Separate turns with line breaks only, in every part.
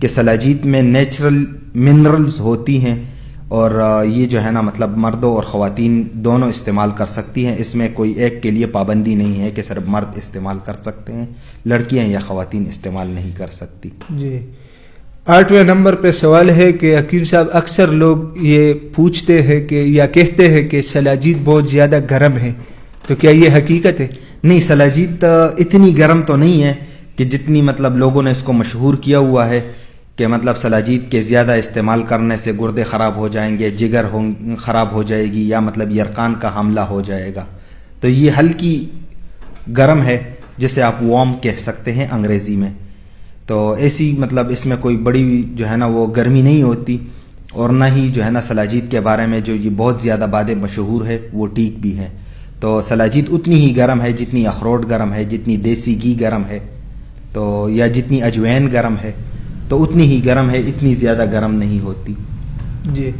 کہ سلاجیت میں natural minerals ہوتی ہیں اور یہ جو ہے نا مطلب مردوں اور خواتین دونوں استعمال کر سکتی ہیں. اس میں کوئی ایک کے لیے پابندی نہیں ہے کہ صرف مرد استعمال کر سکتے ہیں, لڑکیاں یا خواتین استعمال نہیں کر سکتی.
جی 8ویں نمبر پہ سوال ہے کہ حکیم صاحب اکثر لوگ یہ پوچھتے ہیں کہ یا کہتے ہیں کہ سلاجیت بہت زیادہ گرم ہے, تو کیا یہ حقیقت ہے؟
نہیں, سلاجیت اتنی گرم تو نہیں ہے کہ جتنی مطلب لوگوں نے اس کو مشہور کیا ہوا ہے کہ مطلب سلاجیت کے زیادہ استعمال کرنے سے گردے خراب ہو جائیں گے, جگر خراب ہو جائے گی یا مطلب یرقان کا حملہ ہو جائے گا. تو یہ ہلکی گرم ہے جسے آپ وارم کہہ سکتے ہیں انگریزی میں. تو ایسی مطلب اس میں کوئی بڑی جو ہے نا وہ گرمی نہیں ہوتی, اور نہ ہی جو ہے نا سلاجیت کے بارے میں جو یہ بہت زیادہ باتیں مشہور ہے وہ ٹھیک بھی ہیں. تو سلاجیت اتنی ہی گرم ہے جتنی اخروٹ گرم ہے, جتنی دیسی گھی گرم ہے, تو یا جتنی اجوین گرم ہے تو اتنی ہی گرم ہے, اتنی زیادہ گرم نہیں ہوتی.
جی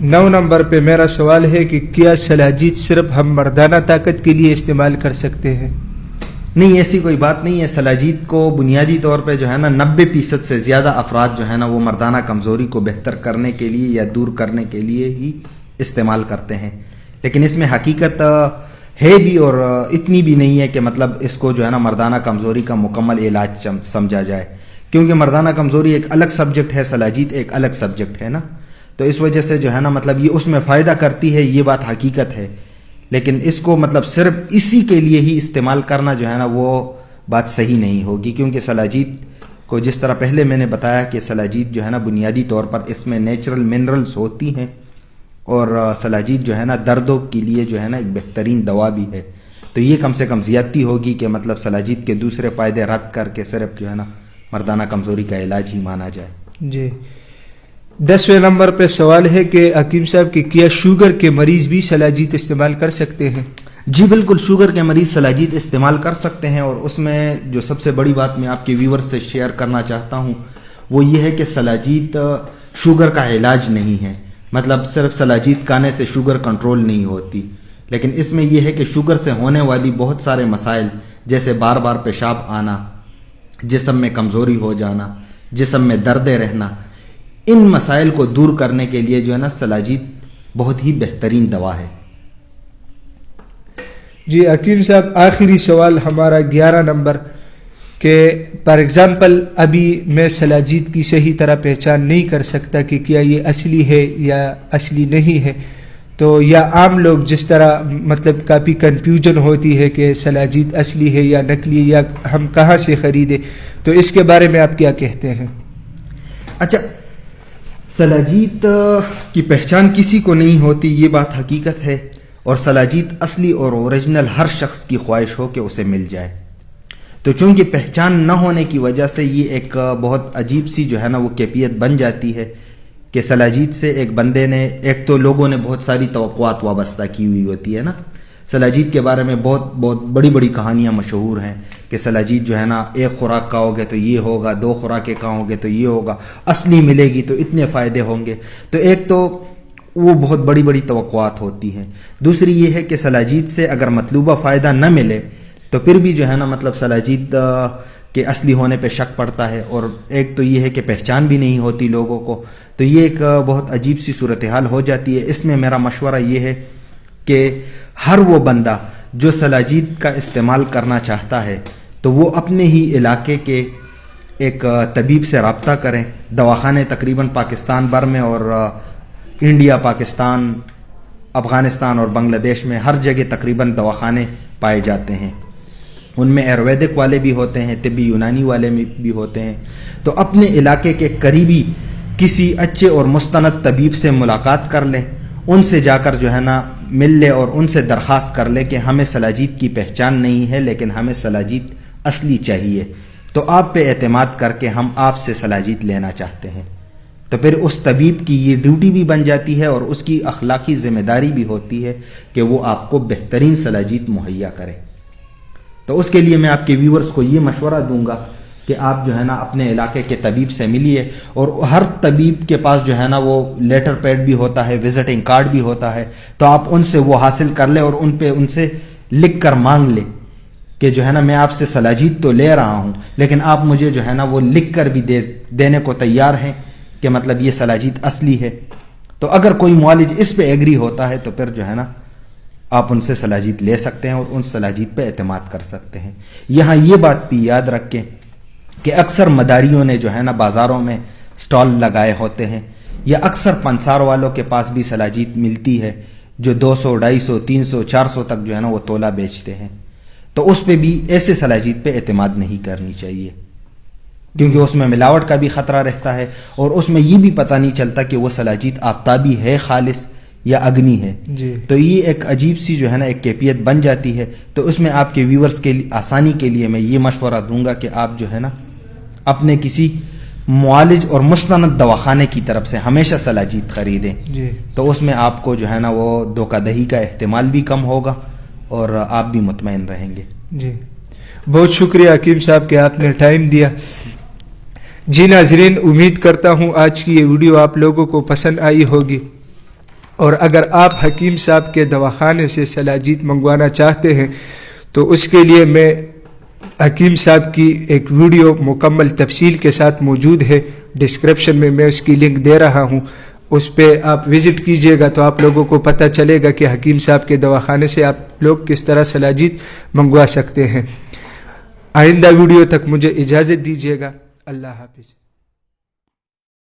9 نمبر پہ میرا سوال ہے کہ کیا سلاجیت صرف ہم مردانہ طاقت کے لیے استعمال کر سکتے ہیں؟
نہیں, ایسی کوئی بات نہیں ہے. سلاجیت کو بنیادی طور پہ جو ہے نا 90% سے زیادہ افراد جو ہے نا وہ مردانہ کمزوری کو بہتر کرنے کے لیے یا دور کرنے کے لیے ہی استعمال کرتے ہیں. لیکن اس میں حقیقت ہے بھی اور اتنی بھی نہیں ہے کہ مطلب اس کو جو ہے نا مردانہ کمزوری کا مکمل علاج سمجھا جائے, کیونکہ مردانہ کمزوری ایک الگ سبجیکٹ ہے, سلاجیت ایک الگ سبجیکٹ ہے نا. تو اس وجہ سے جو ہے نا مطلب یہ اس میں فائدہ کرتی ہے, یہ بات حقیقت ہے. لیکن اس کو مطلب صرف اسی کے لیے ہی استعمال کرنا جو ہے نا وہ بات صحیح نہیں ہوگی, کیونکہ سلاجیت کو جس طرح پہلے میں نے بتایا کہ سلاجیت جو ہے نا بنیادی طور پر اس میں نیچرل منرلز ہوتی ہیں, اور سلاجیت جو ہے نا دردوں کے لیے جو ہے نا ایک بہترین دوا بھی ہے. تو یہ کم سے کم زیادتی ہوگی کہ مطلب سلاجیت کے دوسرے فائدے رد کر کے صرف جو ہے نا مردانہ کمزوری کا علاج ہی مانا جائے.
جی 10ویں نمبر پہ سوال ہے کہ حکیم صاحب کہ کیا شوگر کے مریض بھی سلاجیت استعمال کر سکتے ہیں؟
جی بالکل, شوگر کے مریض سلاجیت استعمال کر سکتے ہیں. اور اس میں جو سب سے بڑی بات میں آپ کے ویور سے شیئر کرنا چاہتا ہوں وہ یہ ہے کہ سلاجیت شوگر کا علاج نہیں ہے. مطلب صرف سلاجیت کھانے سے شوگر کنٹرول نہیں ہوتی, لیکن اس میں یہ ہے کہ شوگر سے ہونے والی بہت سارے مسائل جیسے بار بار پیشاب آنا, جسم میں کمزوری ہو جانا, جسم میں دردیں رہنا, ان مسائل کو دور کرنے کے لیے جو ہے نا سلاجیت بہت ہی بہترین دوا ہے.
جی حکیم صاحب آخری سوال ہمارا 11 نمبر کہ فار ایگزامپل ابھی میں سلاجیت کی صحیح طرح پہچان نہیں کر سکتا کہ کیا یہ اصلی ہے یا اصلی نہیں ہے, تو یا عام لوگ جس طرح مطلب کافی کنفیوژن ہوتی ہے کہ سلاجیت اصلی ہے یا نقلی یا ہم کہاں سے خریدیں, تو اس کے بارے میں آپ کیا کہتے ہیں؟
اچھا, سلاجیت کی پہچان کسی کو نہیں ہوتی, یہ بات حقیقت ہے. اور سلاجیت اصلی اور اوریجنل ہر شخص کی خواہش ہو کہ اسے مل جائے. تو چونکہ پہچان نہ ہونے کی وجہ سے یہ ایک بہت عجیب سی جو ہے نا وہ کیفیت بن جاتی ہے کہ سلاجیت سے ایک بندے نے, ایک تو لوگوں نے بہت ساری توقعات وابستہ کی ہوئی ہوتی ہے نا. سلاجیت کے بارے میں بہت بڑی بڑی کہانیاں مشہور ہیں کہ سلاجیت جو ہے نا ایک خوراک کھاؤ گے تو یہ ہوگا, 2 خوراکیں کھاؤ گے تو یہ ہوگا, اصلی ملے گی تو اتنے فائدے ہوں گے. تو ایک تو وہ بہت بڑی بڑی توقعات ہوتی ہیں. دوسری یہ ہے کہ سلاجیت سے اگر مطلوبہ فائدہ نہ ملے تو پھر بھی جو ہے نا مطلب سلاجیت کے اصلی ہونے پہ شک پڑتا ہے. اور ایک تو یہ ہے کہ پہچان بھی نہیں ہوتی لوگوں کو, تو یہ ایک بہت عجیب سی صورتحال ہو جاتی ہے. اس میں میرا مشورہ یہ ہے کہ ہر وہ بندہ جو سلاجیت کا استعمال کرنا چاہتا ہے تو وہ اپنے ہی علاقے کے ایک طبیب سے رابطہ کریں. دواخانے تقریباً پاکستان بھر میں اور انڈیا, پاکستان, افغانستان اور بنگلہ دیش میں ہر جگہ تقریباً دواخانے پائے جاتے ہیں. ان میں آیورویدک والے بھی ہوتے ہیں, طبی یونانی والے بھی ہوتے ہیں. تو اپنے علاقے کے قریبی کسی اچھے اور مستند طبیب سے ملاقات کر لیں, ان سے جا کر جو ہے نا مل لے اور ان سے درخواست کر لے کہ ہمیں سلاجیت کی پہچان نہیں ہے لیکن ہمیں سلاجیت اصلی چاہیے. تو آپ پہ اعتماد کر کے ہم آپ سے سلاجیت لینا چاہتے ہیں. تو پھر اس طبیب کی یہ ڈیوٹی بھی بن جاتی ہے اور اس کی اخلاقی ذمہ داری بھی ہوتی ہے کہ وہ آپ کو بہترین سلاجیت مہیا کرے. تو اس کے لیے میں آپ کے ویورز کو یہ مشورہ دوں گا کہ آپ جو ہے نا اپنے علاقے کے طبیب سے ملیے, اور ہر طبیب کے پاس جو ہے نا وہ لیٹر پیڈ بھی ہوتا ہے, وزٹنگ کارڈ بھی ہوتا ہے. تو آپ ان سے وہ حاصل کر لیں اور ان سے لکھ کر مانگ لیں کہ جو ہے نا میں آپ سے سلاجید تو لے رہا ہوں لیکن آپ مجھے جو ہے نا وہ لکھ کر بھی دینے کو تیار ہیں کہ مطلب یہ سلاجید اصلی ہے. تو اگر کوئی معالج اس پہ ایگری ہوتا ہے تو پھر جو ہے نا آپ ان سے سلاجید لے سکتے ہیں اور ان سلاجید پہ اعتماد کر سکتے ہیں. یہاں یہ بات بھی یاد رکھیں کہ اکثر مداریوں نے جو ہے نا بازاروں میں سٹال لگائے ہوتے ہیں یا اکثر پنسار والوں کے پاس بھی سلاجید ملتی ہے جو 200 250 300 400 تک جو ہے نا وہ تولہ بیچتے ہیں. تو اس پہ بھی ایسے سلاجید پہ اعتماد نہیں کرنی چاہیے کیونکہ اس میں ملاوٹ کا بھی خطرہ رہتا ہے اور اس میں یہ بھی پتہ نہیں چلتا کہ وہ سلاجید آفتابی ہے خالص یا اگنی ہے. تو یہ ایک عجیب سی جو ہے نا ایک کیفیت بن جاتی ہے. تو اس میں آپ کے ویورز کے لیے آسانی کے لیے میں یہ مشورہ دوں گا کہ آپ جو ہے نا اپنے کسی معالج اور مستند دواخانے کی طرف سے ہمیشہ سلاجید خریدیں. تو اس میں آپ کو جو ہے نا وہ دھوکہ دہی کا احتمال بھی کم ہوگا اور آپ بھی مطمئن رہیں گے.
جی بہت شکریہ حکیم صاحب کہ آپ نے ٹائم دیا. جی ناظرین، امید کرتا ہوں آج کی یہ ویڈیو آپ لوگوں کو پسند آئی ہوگی اور اگر آپ حکیم صاحب کے دواخانے سے سلاجید منگوانا چاہتے ہیں تو اس کے لیے میں حکیم صاحب کی ایک ویڈیو مکمل تفصیل کے ساتھ موجود ہے. ڈسکرپشن میں اس کی لنک دے رہا ہوں، اس پہ آپ وزٹ کیجئے گا تو آپ لوگوں کو پتہ چلے گا کہ حکیم صاحب کے دواخانے سے آپ لوگ کس طرح سلاجید منگوا سکتے ہیں. آئندہ ویڈیو تک مجھے اجازت دیجیے گا. اللہ حافظ.